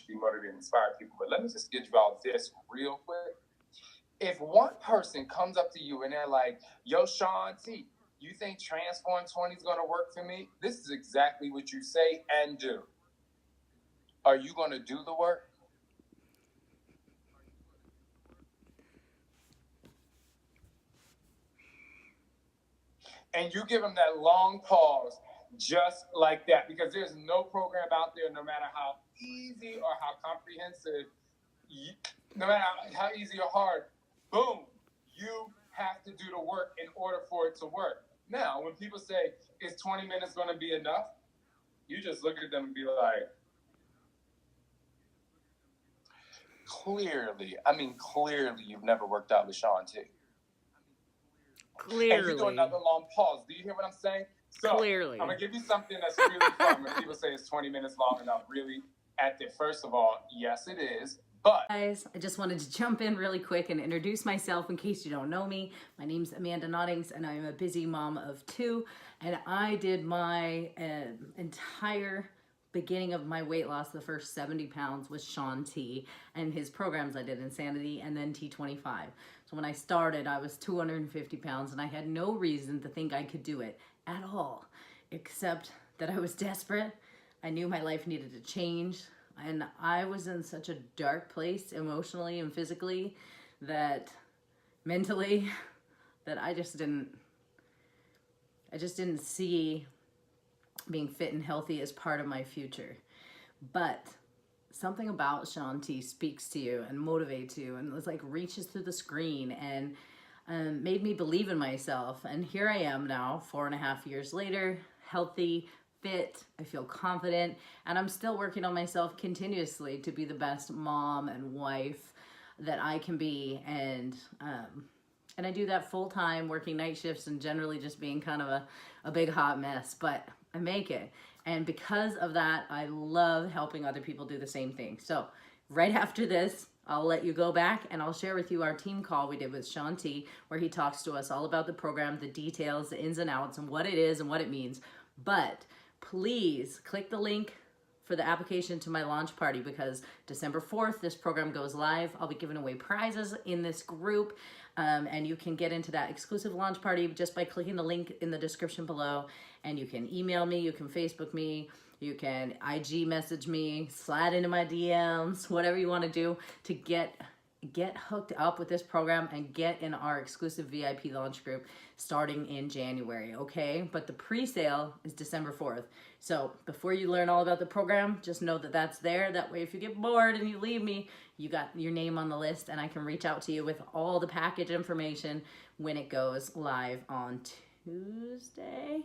be motivated and inspire people. But let me just get you all this real quick. If one person comes up to you and they're like, yo, Shaun T, you think Transform 20 is going to work for me? This is exactly what you say and do. Are you going to do the work? And you give them that long pause just like that, because there's no program out there, no matter how easy or how comprehensive, no matter how easy or hard, boom, you have to do the work in order for it to work. Now, when people say, is 20 minutes going to be enough? You just look at them and be like, clearly you've never worked out with Shaun T. Clearly. And you do another long pause. Do you hear what I'm saying? So, Clearly. I'm going to give you something that's really fun. When people say it's 20 minutes long enough, really, first of all, yes, it is. But guys, I just wanted to jump in really quick and introduce myself in case you don't know me. My name's Amanda Noddings, and I'm a busy mom of 2. And I did my entire beginning of my weight loss, the first 70 pounds, with Shaun T and his programs. I did Insanity and then T25. So when I started, I was 250 pounds, and I had no reason to think I could do it at all, except that I was desperate. I knew my life needed to change. And I was in such a dark place emotionally and physically, that mentally, that I just didn't see being fit and healthy as part of my future. But something about Shaun T speaks to you and motivates you, and it's like reaches through the screen and made me believe in myself. And here I am now, 4.5 years later, healthy, fit, I feel confident, and I'm still working on myself continuously to be the best mom and wife that I can be. And I do that full time, working night shifts and generally just being kind of a big hot mess, but I make it. And because of that, I love helping other people do the same thing. So right after this, I'll let you go back and I'll share with you our team call we did with Shaun T, where he talks to us all about the program, the details, the ins and outs, and what it is and what it means. But please click the link for the application to my launch party, because December 4th, this program goes live. I'll be giving away prizes in this group, and you can get into that exclusive launch party just by clicking the link in the description below. And you can email me, you can Facebook me, you can IG message me, slide into my DMs, whatever you want to do to get hooked up with this program and get in our exclusive VIP launch group starting in January, okay? But the pre-sale is December 4th. So before you learn all about the program, just know that that's there. That way, if you get bored and you leave me, you got your name on the list, and I can reach out to you with all the package information when it goes live on Tuesday.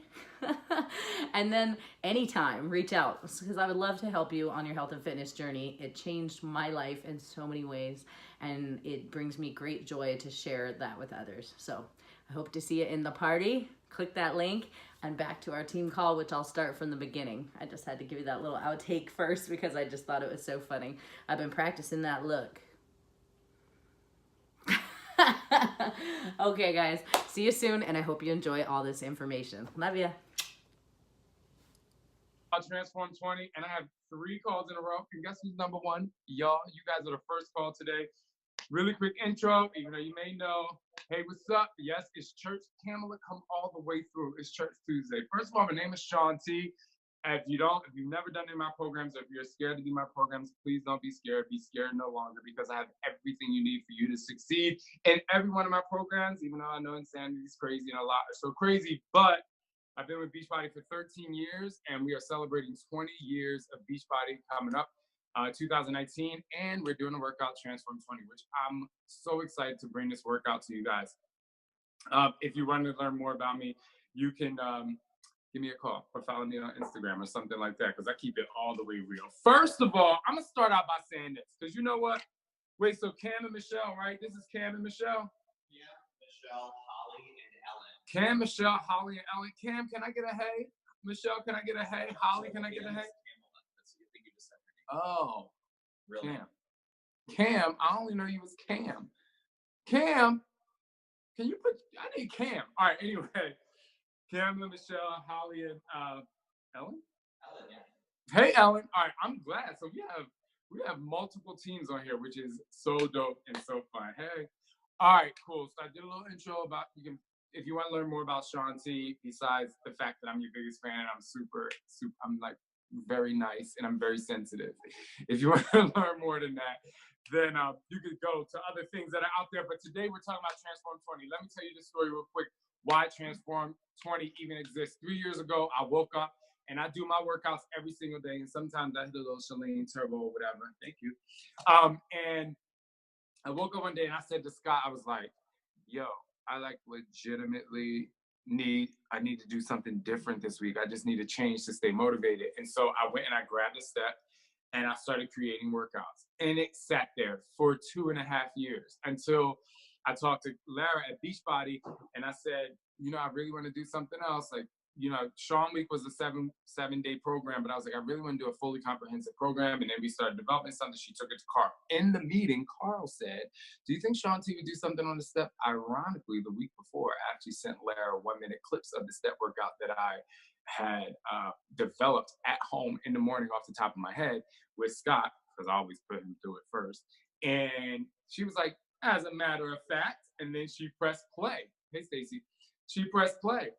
And then anytime, reach out, because I would love to help you on your health and fitness journey. It changed my life in so many ways, and it brings me great joy to share that with others. So I hope to see you in the party. Click that link, and back to our team call, which I'll start from the beginning. I just had to give you that little outtake first because I just thought it was so funny. I've been practicing that look. Okay, guys, see you soon, and I hope you enjoy all this information. Love ya. Transform 20, and I have 3 calls in a row. And guess who's number 1? Y'all, you guys are the first call today. Really quick intro, even though you may know. Hey, what's up? Yes, it's church. Kamala, come all the way through. It's Church Tuesday. First of all, my name is Shaun T. If you've never done any of my programs, or if you're scared to do my programs, please don't be scared. Be scared no longer, because I have everything you need for you to succeed in every one of my programs, even though I know Insanity is crazy and a lot are so crazy. But I've been with Beachbody for 13 years, and we are celebrating 20 years of Beachbody coming up, 2019, and we're doing a workout Transform 20, which I'm so excited to bring this workout to you guys. If you want to learn more about me, you can give me a call or follow me on Instagram or something like that, because I keep it all the way real. First of all, I'm going to start out by saying this, because you know what? Wait, so Cam and Michelle, right? This is Cam and Michelle? Yeah, Michelle, Holly, and Ellen. Cam, Michelle, Holly, and Ellen. Cam, can I get a hey? Michelle, can I get a hey? Holly, can I get a hey? Oh, really? Cam, I only know you as Cam. Cam, can you put, I need Cam. All right, anyway. Cam and Michelle, Holly, and Ellen? Ellen, yeah. Hey, Ellen. All right, I'm glad. So We have multiple teams on here, which is so dope and so fun. Hey. All right, cool. So I did a little intro about if you want to learn more about Shaun T, besides the fact that I'm your biggest fan and I'm super, I'm like very nice and I'm very sensitive. If you want to learn more than that, then you could go to other things that are out there. But today we're talking about Transform 20. Let me tell you the story real quick. Why Transform 20 even exists. 3 years ago, I woke up and I do my workouts every single day. And sometimes I hit a little Shalane Turbo or whatever. Thank you. And I woke up one day and I said to Scott, I was like, yo, I like legitimately I need to do something different this week. I just need to change to stay motivated. And so I went and I grabbed a step and I started creating workouts. And it sat there for 2.5 years until I talked to Lara at Beachbody and I said, I really want to do something else. Like, Shaun Week was a seven-day program, but I was like, I really want to do a fully comprehensive program. And then we started developing something. She took it to Carl. In the meeting, Carl said, do you think Shaun T would do something on the step? Ironically, the week before, I actually sent Lara 1-minute clips of the step workout that I had developed at home in the morning off the top of my head with Scott, because I always put him through it first. And she was like, as a matter of fact, and then she pressed play. Hey, Stacy. She pressed play.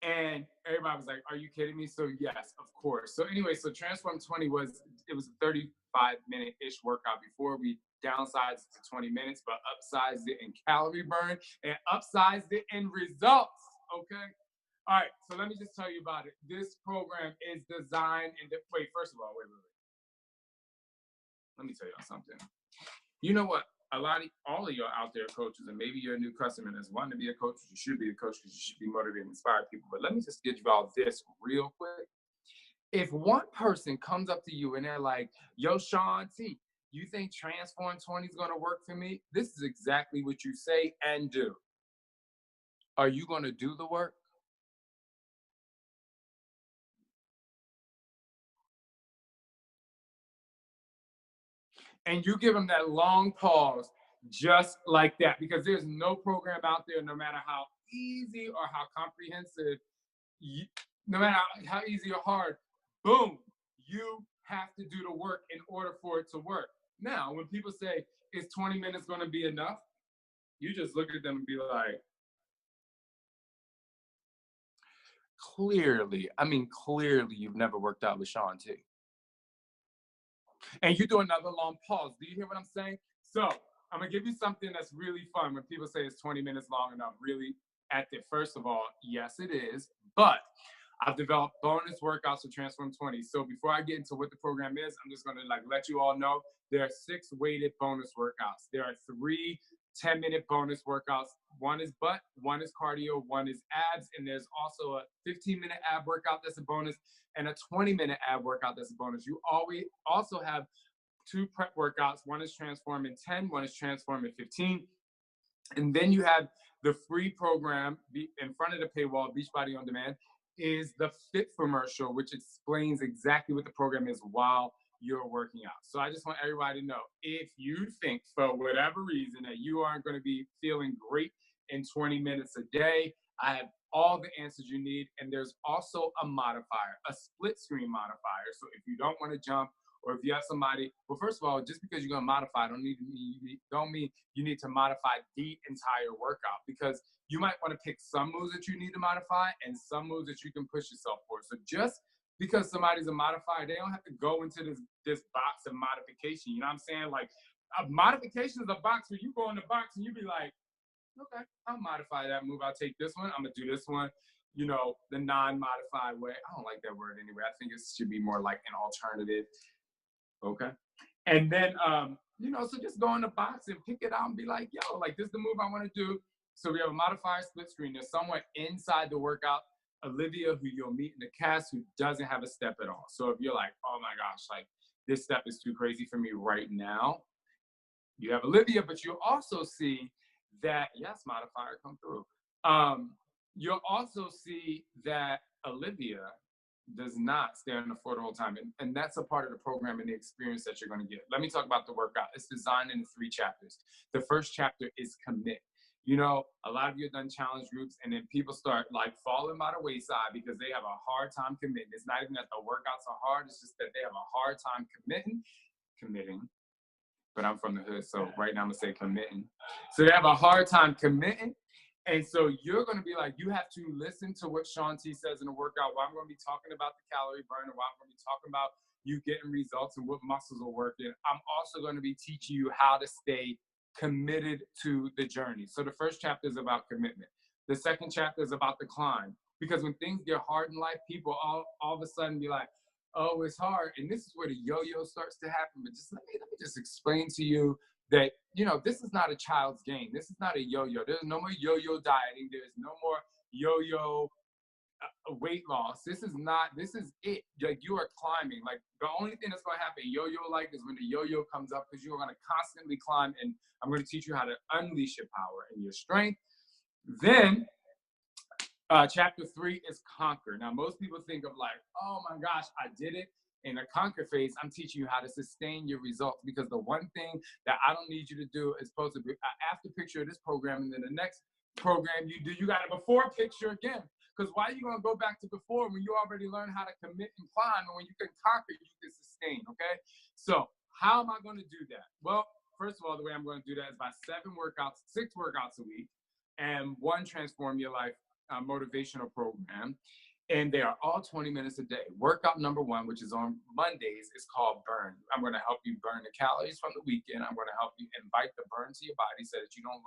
And everybody was like, are you kidding me? So yes, of course. So anyway, so Transform 20 was a 35-minute-ish workout before we downsized it to 20 minutes, but upsized it in calorie burn and upsized it in results. Okay. All right. So let me just tell you about it. This program is designed wait, first of all, wait. Let me tell y'all something. You know what? All of y'all out there coaches, and maybe you're a new customer that's wanting to be a coach, you should be a coach because you should be motivated and inspire people. But let me just get you all this real quick. If one person comes up to you and they're like, yo, Shaun T, you think Transform 20 is going to work for me? This is exactly what you say and do. Are you going to do the work? And you give them that long pause just like that, because there's no program out there, no matter how easy or how comprehensive, no matter how easy or hard, boom, you have to do the work in order for it to work. Now, when people say, is 20 minutes going to be enough? You just look at them and be like, clearly you've never worked out with Shaun T. And you do another long pause. Do you hear what I'm saying? So I'm going to give you something that's really fun. When people say it's 20 minutes long enough, really, first of all, yes, it is. But I've developed bonus workouts for Transform 20. So before I get into what the program is, I'm just going to let you all know there are 6 weighted bonus workouts. There are 3 10-minute bonus workouts. One is butt, one is cardio, one is abs, and there's also a 15-minute ab workout that's a bonus and a 20-minute ab workout that's a bonus. You always also have 2 prep workouts. One is Transform in 10, one is Transform in 15. And then you have the free program in front of the paywall, Beachbody On Demand, is the Fit commercial, which explains exactly what the program is while you're working out. So I just want everybody to know, if you think for whatever reason that you aren't going to be feeling great in 20 minutes a day, I have all the answers you need. And there's also a modifier, a split screen modifier. So if you don't want to jump, or if you have somebody, well, first of all, just because you're going to modify don't mean you need to modify the entire workout, because you might want to pick some moves that you need to modify and some moves that you can push yourself for. So just because somebody's a modifier, they don't have to go into this box of modification. You know what I'm saying? Like, a modification is a box where you go in the box and you be like, okay, I'll modify that move. I'll take this one. I'm going to do this one, the non-modified way. I don't like that word anyway. I think it should be more like an alternative. Okay. And then, so just go in the box and pick it out and be like, yo, like, this is the move I want to do. So we have a modifier split screen. There's someone inside the workout, Olivia, who you'll meet in the cast, who doesn't have a step at all. So if you're like, oh my gosh, like, this step is too crazy for me right now, you have Olivia, but you'll also see that, yes, modifier, come through. You'll also see that Olivia does not stay on the floor the whole time. And that's a part of the program and the experience that you're going to get. Let me talk about the workout. It's designed in 3 chapters. The first chapter is commit. A lot of you have done challenge groups, and then people start like falling by the wayside because they have a hard time committing. It's not even that the workouts are hard. It's just that they have a hard time committing. committing, but I'm from the hood, so right now I'm gonna say committing. So they have a hard time committing. And so you're gonna be like, you have to listen to what Shaun T says in the workout. While I'm gonna be talking about the calorie burn, and while I'm gonna be talking about you getting results and what muscles are working, I'm also gonna be teaching you how to stay committed to the journey. So the first chapter is about commitment. The second chapter is about the climb. Because when things get hard in life, people all of a sudden be like, oh, it's hard. And this is where the yo-yo starts to happen. But just let me just explain to you that, this is not a child's game. This is not a yo-yo. There's no more yo-yo dieting. There's no more yo-yo weight loss. This is it. Like, you are climbing. Like, the only thing that's going to happen yo-yo like is when the yo-yo comes up, because you're going to constantly climb. And I'm going to teach you how to unleash your power and your strength. Then chapter 3 is conquer. Now, most people think of like, oh my gosh, I did it. In the conquer phase, I'm teaching you how to sustain your results, because the one thing that I don't need you to do is supposed to be an after picture of this program, and then the next program you do, you got a before picture again. Because why are you going to go back to before when you already learned how to commit and climb, and when you can conquer, you can sustain, okay? So how am I going to do that? Well, first of all, the way I'm going to do that is by 6 workouts a week, and 1 Transform Your Life motivational program. And they are all 20 minutes a day. Workout number 1, which is on Mondays, is called Burn. I'm going to help you burn the calories from the weekend. I'm going to help you invite the burn to your body, so that you don't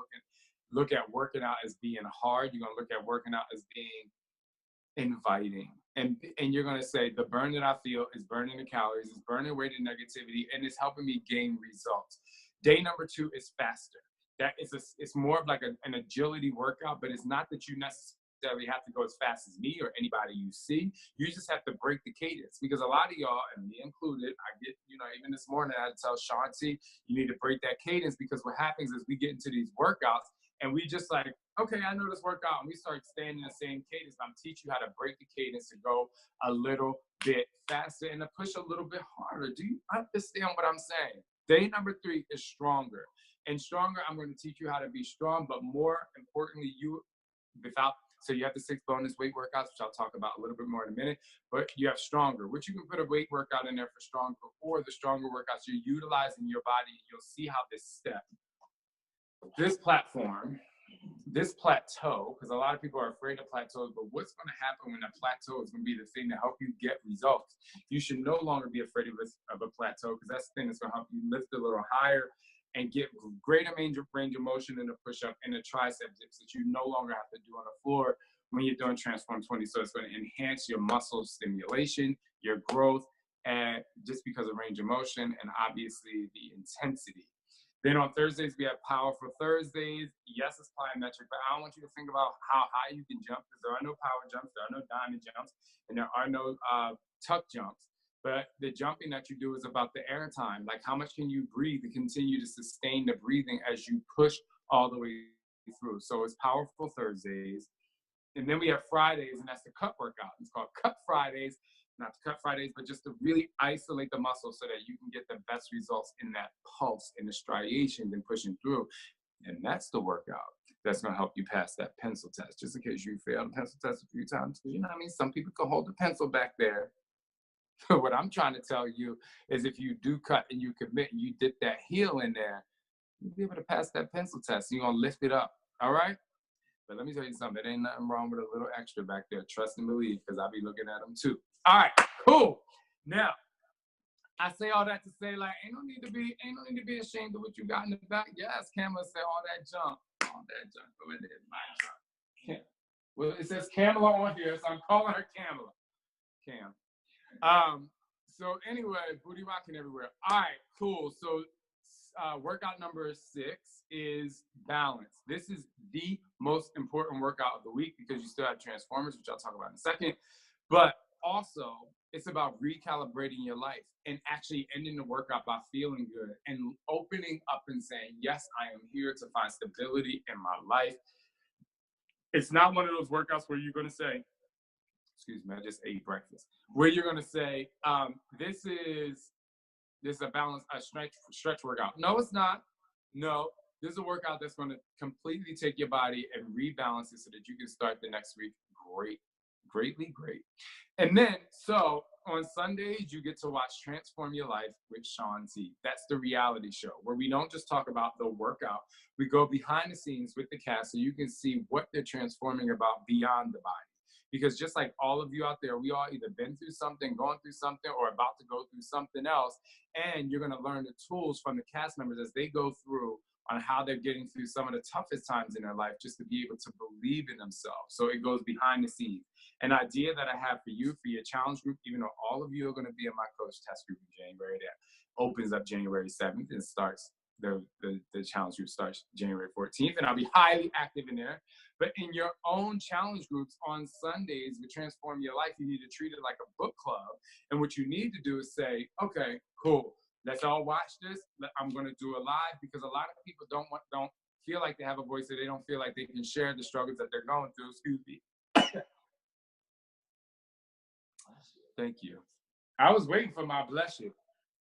look at working out as being hard. You're going to look at working out as being inviting. And you're going to say, the burn that I feel is burning the calories, is burning away the negativity, and it's helping me gain results. Day number 2 is faster. It's more of like an agility workout, but it's not that you necessarily have to go as fast as me or anybody you see. You just have to break the cadence, because a lot of y'all, and me included, I get, even this morning I had to tell Shaun T, you need to break that cadence, because what happens is we get into these workouts and we just like, okay, I know this workout, and we start staying in the same cadence. I'm teaching you how to break the cadence to go a little bit faster and to push a little bit harder. Do you understand what I'm saying? Day number 3 is stronger. And stronger, I'm going to teach you how to be strong, but more importantly, so you have the 6 bonus weight workouts, which I'll talk about a little bit more in a minute, but you have stronger, which you can put a weight workout in there for stronger, or the stronger workouts you're utilizing your body. You'll see how this platform, this plateau, because a lot of people are afraid of plateaus, but what's going to happen when a plateau is going to be the thing to help you get results. You should no longer be afraid of a plateau, because that's the thing that's going to help you lift a little higher and get greater range of motion in the push-up and the tricep dips that you no longer have to do on the floor when you're doing Transform 20. So it's going to enhance your muscle stimulation, your growth, and just because of range of motion and obviously the intensity. Then on Thursdays, we have Powerful Thursdays. Yes, it's plyometric, but I don't want you to think about how high you can jump, because there are no power jumps, there are no diamond jumps, and there are no tuck jumps. But the jumping that you do is about the air time. Like, how much can you breathe to continue to sustain the breathing as you push all the way through? So it's Powerful Thursdays. And then we have Fridays, and that's the cut workout. It's called Cut Fridays. Not to cut Fridays, but just to really isolate the muscle so that you can get the best results in that pulse and the striations and pushing through. And that's the workout that's going to help you pass that pencil test. Just in case you failed the pencil test a few times. You know what I mean? Some people can hold the pencil back there. What I'm trying to tell you is, if you do cut and you commit and you dip that heel in there, you'll be able to pass that pencil test. You're going to lift it up. All right? But let me tell you something. There ain't nothing wrong with a little extra back there. Trust and believe, because I'll be looking at them too. All right, cool. Now, I say all that to say, like, ain't no need to be ashamed of what you got in the back. Yes, Kamala said all that junk. Go in there, my junk. Well, it says Kamala on here, so I'm calling her Kamala. Cam. So anyway, booty rocking everywhere. All right, cool. So workout number 6 is balance. This is the most important workout of the week, because you still have Transformers, which I'll talk about in a second. But also, it's about recalibrating your life and actually ending the workout by feeling good and opening up and saying, yes, I am here to find stability in my life. It's not one of those workouts where you're going to say, excuse me, I just ate breakfast, where you're going to say, this is a balance, a stretch workout. No, it's not. No, this is a workout that's going to completely take your body and rebalance it so that you can start the next week great. And then, so on Sundays, you get to watch Transform Your Life with Shaun T. That's the reality show where we don't just talk about the workout. We go behind the scenes with the cast so you can see what they're transforming about beyond the body. Because just like all of you out there, we all either been through something, going through something, or about to go through something else. And you're going to learn the tools from the cast members as they go through on how they're getting through some of the toughest times in their life just to be able to believe in themselves. So it goes behind the scenes. An idea that I have for you, for your challenge group, even though all of you are going to be in my coach test group in January, that opens up January 7th and starts, the challenge group starts January 14th, and I'll be highly active in there. But in your own challenge groups on Sundays with Transform Your Life, you need to treat it like a book club. And what you need to do is say, okay, cool, let's all watch this. I'm going to do it live, because a lot of people don't feel like they have a voice, or they don't feel like they can share the struggles that they're going through. Excuse me. Thank you. I was waiting for my bless you.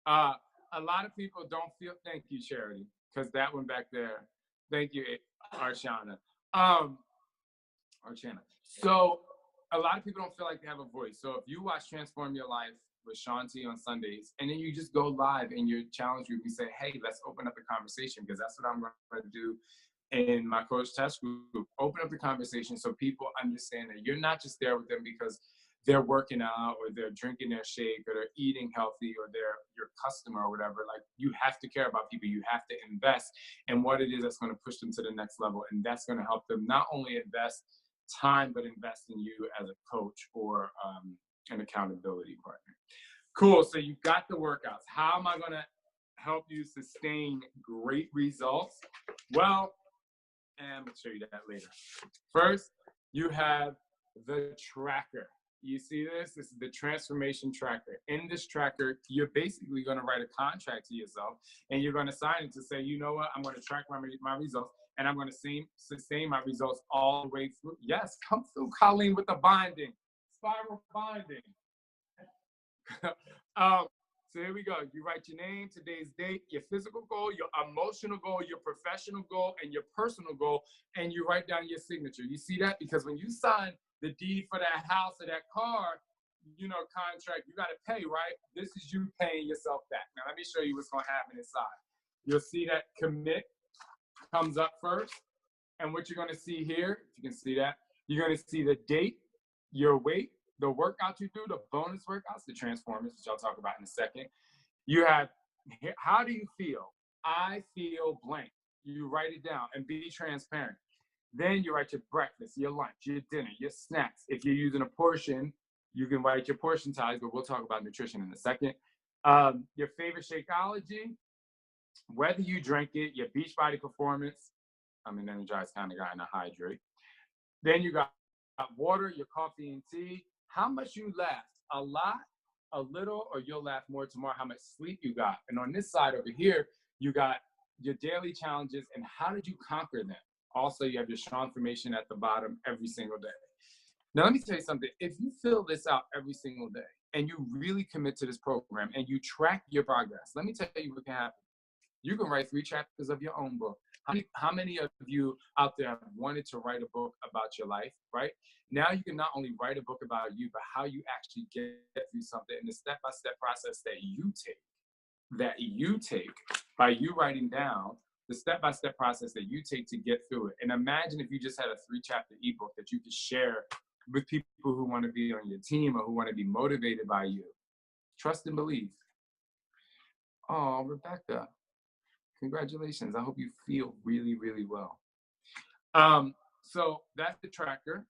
A lot of people don't feel, thank you, Charity, because that one back there. Thank you, Arshana. Archana. So a lot of people don't feel like they have a voice. So if you watch Transform Your Life with Shaun T on Sundays, and then you just go live in your challenge group, you say, hey, let's open up the conversation, because that's what I'm going to do in my coach test group. Open up the conversation so people understand that you're not just there with them because they're working out, or they're drinking their shake, or they're eating healthy, or they're your customer or whatever. Like, you have to care about people. You have to invest in what it is that's going to push them to the next level. And that's going to help them not only invest time, but invest in you as a coach or an accountability partner. Cool. So you got the workouts. How am I going to help you sustain great results? Well, and I'm going to show you that later. First, you have the tracker. You see this? This is the transformation tracker. In this tracker, you're basically going to write a contract to yourself, and you're going to sign it to say, you know what, I'm going to track my results, and I'm going to sustain my results all the way through. Yes, come through, Colleen, with the binding, spiral binding. So here we go. You write your name, today's date, your physical goal, your emotional goal, your professional goal, and your personal goal, and you write down your signature. You see that? Because when you sign the deed for that house or that car, contract, you got to pay, right? This is you paying yourself back. Now, let me show you what's going to happen inside. You'll see that commit comes up first. And what you're going to see here, if you can see that, you're going to see the date, your weight, the workout you do, the bonus workouts, the transformers, which I'll talk about in a second. You have, how do you feel? I feel blank. You write it down and be transparent. Then you write your breakfast, your lunch, your dinner, your snacks. If you're using a portion, you can write your portion size, but we'll talk about nutrition in a second. Your favorite Shakeology, whether you drink it, your Beachbody performance. I'm an energized kind of guy and I hydrate. Then you got water, your coffee and tea. How much you laugh? A lot, a little, or you'll laugh more tomorrow. How much sleep you got? And on this side over here, you got your daily challenges and how did you conquer them? Also, you have your Shaun information at the bottom every single day. Now, let me tell you something. If you fill this out every single day and you really commit to this program and you track your progress, let me tell you what can happen. You can write 3 chapters of your own book. How many of you out there have wanted to write a book about your life, right? Now you can not only write a book about you, but how you actually get through something and the step-by-step process that you take by you writing down the step-by-step process that you take to get through it. And imagine if you just had a 3-chapter ebook that you could share with people who want to be on your team or who want to be motivated by you. Trust and believe. Oh, Rebecca. Congratulations. I hope you feel really, really well. So that's the tracker.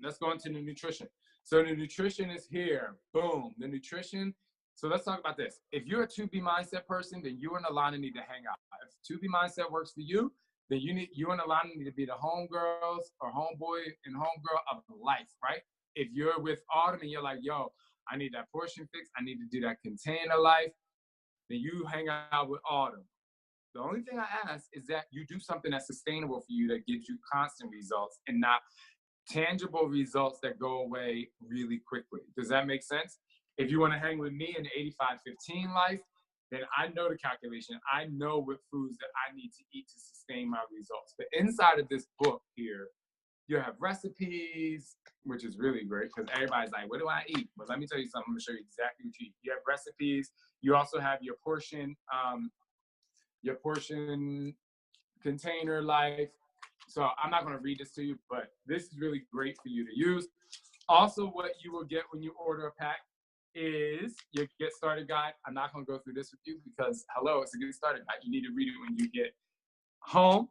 Let's go into the nutrition. So the nutrition is here. Boom. The nutrition. So let's talk about this. If you're a 2B mindset person, then you and Alana need to hang out. If 2B mindset works for you, then you and Alana need to be the homegirls or homeboy and homegirl of life, right? If you're with Autumn and you're like, yo, I need that portion fix, I need to do that container life, then you hang out with Autumn. The only thing I ask is that you do something that's sustainable for you that gives you constant results and not tangible results that go away really quickly. Does that make sense? If you want to hang with me in the 85-15 life, then I know the calculation. I know what foods that I need to eat to sustain my results. But inside of this book here, You have recipes, which is really great because everybody's like, what do I eat? But let me tell you something. I'm going to show you exactly what you eat. You have recipes. You also have your portion container life. So I'm not going to read this to you, but this is really great for you to use. Also, what you will get when you order a pack is your Get Started Guide. I'm not going to go through this with you because, hello, it's a Get Started Guide. You need to read it when you get home.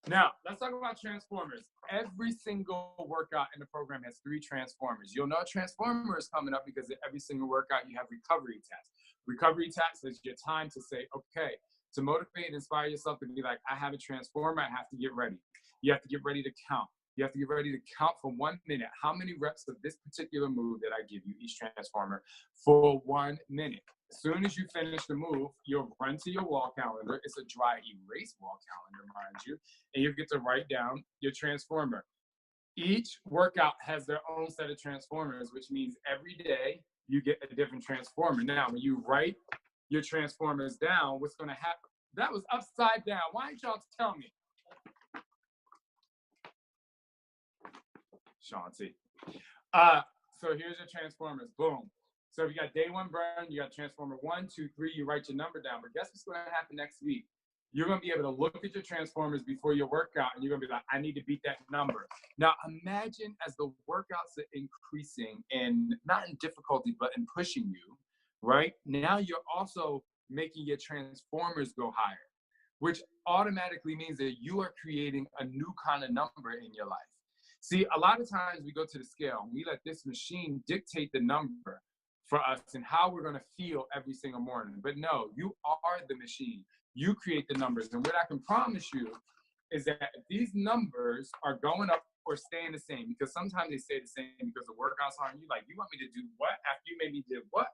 Now, let's talk about transformers. Every single workout in the program has 3 transformers. You'll know transformer is coming up because at every single workout you have recovery tasks. Recovery tasks is your time to say, okay, to motivate and inspire yourself to be like, I have a transformer, I have to get ready. You have to get ready to count. You have to get ready to count for 1 minute. How many reps of this particular move that I give you, each transformer, for 1 minute? As soon as you finish the move, you'll run to your wall calendar. It's a dry erase wall calendar, mind you, and you get to write down your transformer. Each workout has their own set of transformers, which means every day you get a different transformer. Now, when you write your transformers down, what's going to happen? That was upside down. Why didn't y'all tell me? Shaun T. So here's your transformers. Boom. So if you got day 1 burn, you got transformer 1, 2, 3, you write your number down. But guess what's going to happen next week? You're going to be able to look at your transformers before your workout, and you're going to be like, I need to beat that number. Now, imagine as the workouts are increasing, and not in difficulty, but in pushing you, right? Now you're also making your transformers go higher, which automatically means that you are creating a new kind of number in your life. See, a lot of times we go to the scale and we let this machine dictate the number for us and how we're going to feel every single morning. But no, you are the machine. You create the numbers. And what I can promise you is that if these numbers are going up or staying the same, because sometimes they stay the same because the workouts are on you, like, you want me to do what after you made me do what?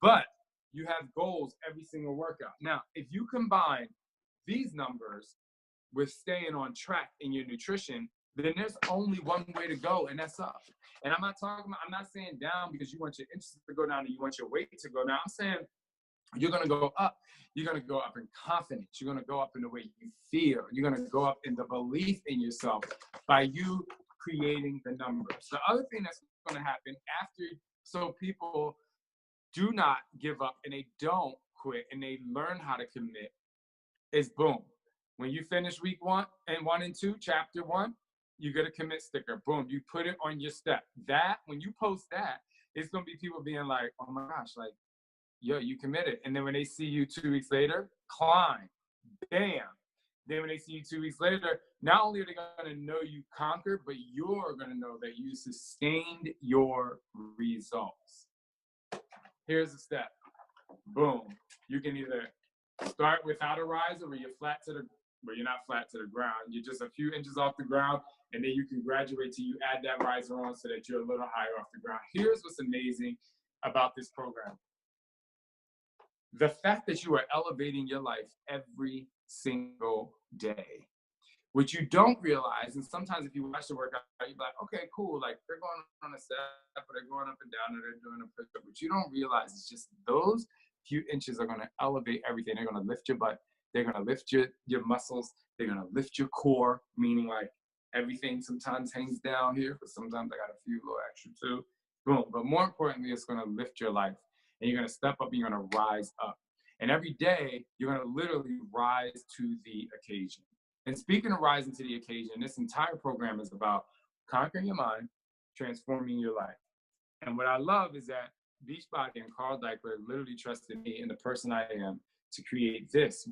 But you have goals every single workout. Now, if you combine these numbers with staying on track in your nutrition, then there's only one way to go, and that's up. And I'm not saying down because you want your inches to go down and you want your weight to go down. I'm saying you're going to go up. You're going to go up in confidence. You're going to go up in the way you feel. You're going to go up in the belief in yourself by you creating the numbers. The other thing that's going to happen after, so people do not give up and they don't quit and they learn how to commit, is boom. When you finish week 1 and 2, chapter 1, you get a commit sticker. Boom, you put it on your step. That, when you post that, it's going to be people being like, oh my gosh, like, yo, you committed. And then when they see you 2 weeks later, climb, bam. Then when they see you 2 weeks later, not only are they going to know you conquered, but you're going to know that you sustained your results. Here's the step. Boom. You can either start without a riser where you're not flat to the ground. You're just a few inches off the ground, and then you can graduate till you add that riser on so that you're a little higher off the ground. Here's what's amazing about this program. The fact that you are elevating your life every single day. What you don't realize, and sometimes if you watch the workout, you're like, okay, cool, like they're going on a step, or they're going up and down, or they're doing a push-up. What you don't realize is just those few inches are going to elevate everything. They're going to lift your butt. They're going to lift your muscles. They're going to lift your core, meaning like everything sometimes hangs down here, but sometimes I got a few little extra too. Boom. But more importantly, it's going to lift your life. And you're going to step up and you're going to rise up. And every day, you're going to literally rise to the occasion. And speaking of rising to the occasion, this entire program is about conquering your mind, transforming your life. And what I love is that Beachbody and Carl Deichler literally trusted me and the person I am to create this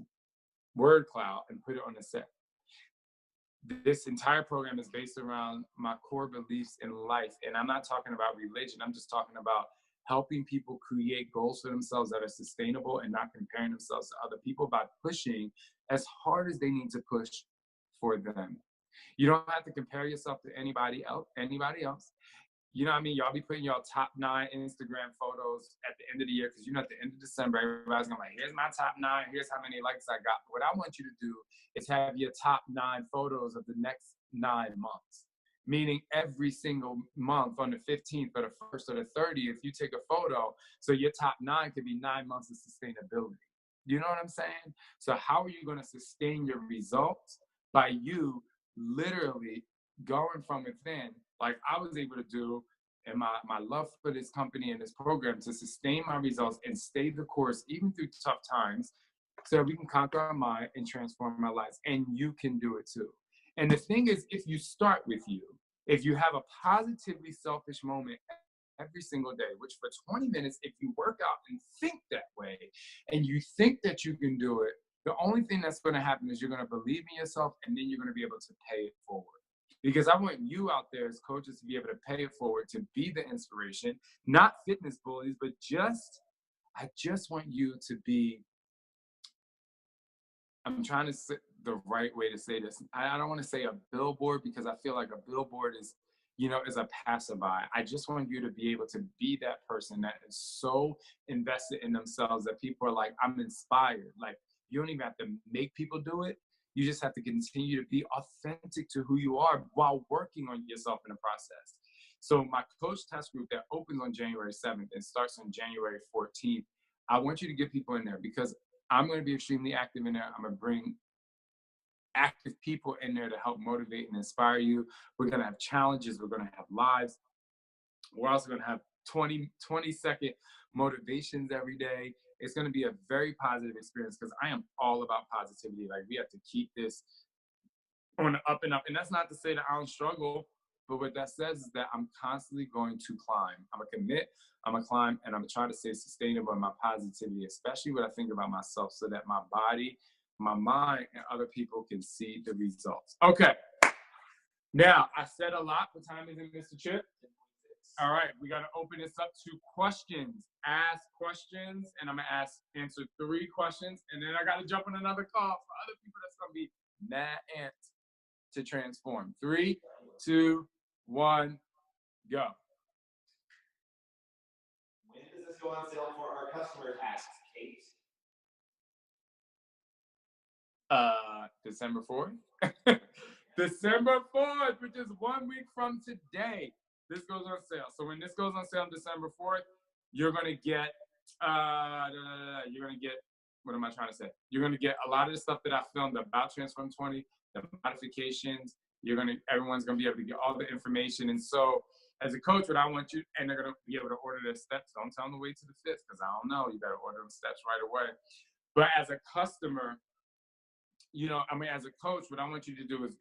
word cloud and put it on the set. This entire program is based around my core beliefs in life. And I'm not talking about religion. I'm just talking about helping people create goals for themselves that are sustainable and not comparing themselves to other people by pushing as hard as they need to push for them. You don't have to compare yourself to anybody else. You know what I mean? Y'all be putting y'all top 9 Instagram photos at the end of the year because, you know, at the end of December, everybody's going to be like, here's my top 9, here's how many likes I got. What I want you to do is have your top 9 photos of the next 9 months. Meaning every single month on the 15th or the 1st or the 30th, you take a photo so your top 9 could be 9 months of sustainability. You know what I'm saying? So how are you going to sustain your results? By you literally going from within, like I was able to do, and my love for this company and this program to sustain my results and stay the course even through tough times so that we can conquer our mind and transform our lives. And you can do it too. And the thing is, if you start with you, if you have a positively selfish moment every single day, which for 20 minutes, if you work out and think that way, and you think that you can do it, the only thing that's going to happen is you're going to believe in yourself, and then you're going to be able to pay it forward. Because I want you out there as coaches to be able to pay it forward, to be the inspiration, not fitness bullies, but I just want you to be, I'm trying to say the right way to say this. I don't want to say a billboard, because I feel like a billboard is, is a passerby. I just want you to be able to be that person that is so invested in themselves that people are like, I'm inspired. Like, you don't even have to make people do it. You just have to continue to be authentic to who you are while working on yourself in the process. So my coach test group that opens on January 7th and starts on January 14th, I want you to get people in there, because I'm going to be extremely active in there. I'm going to bring active people in there to help motivate and inspire you. We're going to have challenges. We're going to have lives. We're also going to have 20-second motivations every day. It's going to be a very positive experience, because I am all about positivity. Like, we have to keep this on the up and up. And that's not to say that I don't struggle, but what that says is that I'm constantly going to climb. I'm going to commit, I'm going to climb, and I'm going to try to stay sustainable in my positivity, especially when I think about myself, so that my body, my mind, and other people can see the results. Okay. Now, I said a lot. What time is it, Mr. Chip? All right, we got to open this up to questions. Ask questions, and I'm going to answer 3 questions, and then I got to jump on another call for other people that's going to be mad ants to transform. 3, 2, 1, go. When does this go on sale for our customers? Asks Kate. December 4th. December 4th, which is 1 week from today. This goes on sale. So when this goes on sale on December 4th, you're gonna get what am I trying to say? You're gonna get a lot of the stuff that I filmed about Transform 20, the modifications. Everyone's gonna be able to get all the information. And so as a coach, what I want you, and they're gonna be able to order their steps. Don't tell them to wait to the 5th, because I don't know. You gotta order them steps right away. But as a customer, as a coach, what I want you to do is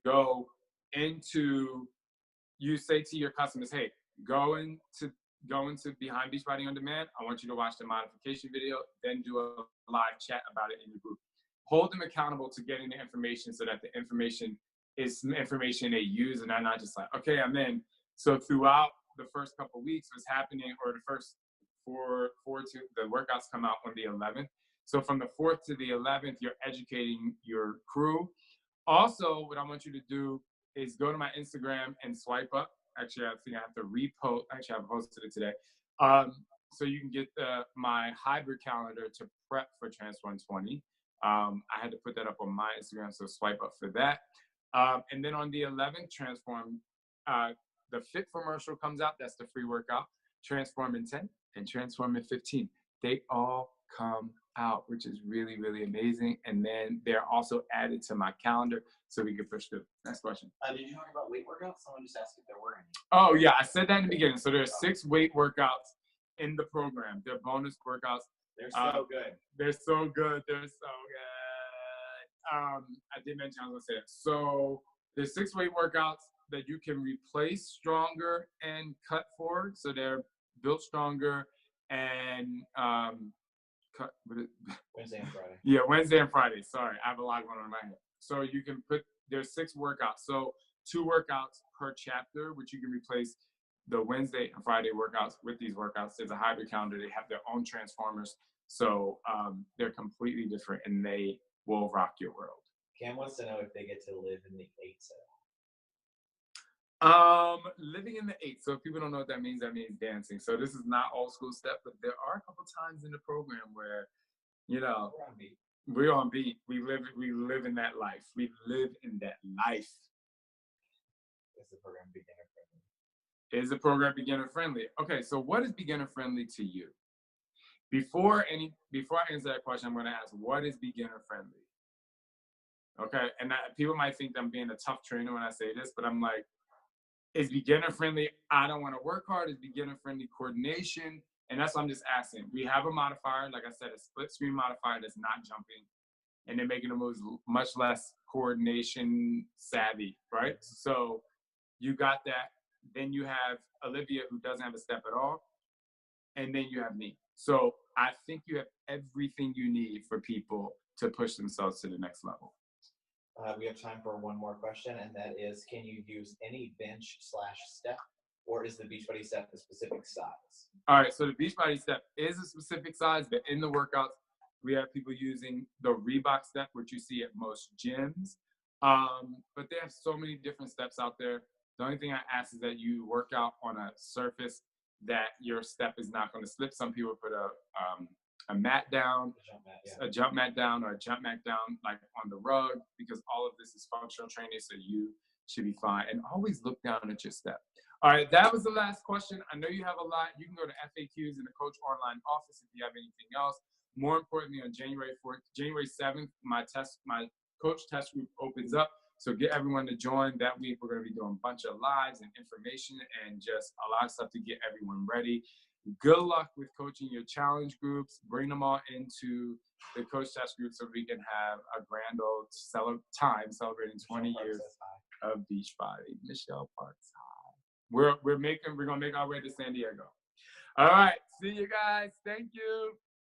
you say to your customers, hey, go into Behind Beachbody On Demand. I want you to watch the modification video, then do a live chat about it in your group. Hold them accountable to getting the information, so that the information is information they use, and I'm not just like, okay, I'm in. So throughout the first couple of weeks, what's happening, or the first the workouts come out on the 11th. So from the 4th to the 11th, you're educating your crew. Also, what I want you to do is go to my Instagram and swipe up. Actually, I think I have to repost. Actually, I've posted it today. So you can get my hybrid calendar to prep for Transform 20. I had to put that up on my Instagram, so swipe up for that. And then on the 11th, Transform, the Fit commercial comes out. That's the free workout. Transform in 10 and Transform in 15. They all come out, which is really, really amazing. And then they're also added to my calendar, so we can push through. Next question. Did you talk about weight workouts? Someone just asked if there were any. Oh, yeah. I said that in the beginning. So there's 6 weight workouts in the program. They're bonus workouts. They're so good. They're so good. They're so good. I did mention I was going to say that. So there's 6 weight workouts that you can replace Stronger and Cut for. So they're built stronger and Wednesday and Friday. Yeah, Wednesday and Friday. Sorry, I have a lot going on in my head. So you can there's 6 workouts. So 2 workouts per chapter, which you can replace the Wednesday and Friday workouts with these workouts. There's a hybrid calendar. They have their own transformers. So they're completely different, and they will rock your world. Cam wants to know if they get to live in the 8 cell. Living in the 8. So if people don't know what that means dancing. So this is not old school step, but there are a couple times in the program where, We're on beat. we're on beat. We live in that life. We live in that life. Is the program beginner friendly? Is the program beginner friendly? Okay, so what is beginner friendly to you? Before I answer that question, I'm going to ask, what is beginner friendly? Okay, and people might think I'm being a tough trainer when I say this, but I'm like, Is beginner friendly? I don't want to work hard. Is beginner friendly coordination? And that's what I'm just asking. We have a modifier, like I said, a split screen modifier that's not jumping, and they're making the moves much less coordination savvy, right? So you got that. Then you have Olivia, who doesn't have a step at all, and then you have me. So I think you have everything you need for people to push themselves to the next level. We have time for one more question, and that is, can you use any bench/step, or is the Beachbody step a specific size? All right, so the Beachbody step is a specific size, but in the workouts, we have people using the Reebok step, which you see at most gyms. But they have so many different steps out there. The only thing I ask is that you work out on a surface that your step is not going to slip. Some people put a mat down, a jump mat down, or a jump mat down, like on the rug, because all of this is functional training, so you should be fine. And always look down at your step. All right, that was the last question. I know you have a lot. You can go to FAQs in the Coach Online office if you have anything else. More importantly, on January 7th, my coach test group opens up. So get everyone to join. That week, we're going to be doing a bunch of lives and information and just a lot of stuff to get everyone ready. Good luck with coaching your challenge groups. Bring them all into the coach test group so we can have a grand old time celebrating 20 years of Beachbody. Michelle Parks High. We're gonna make our way to San Diego. All right, see you guys. Thank you.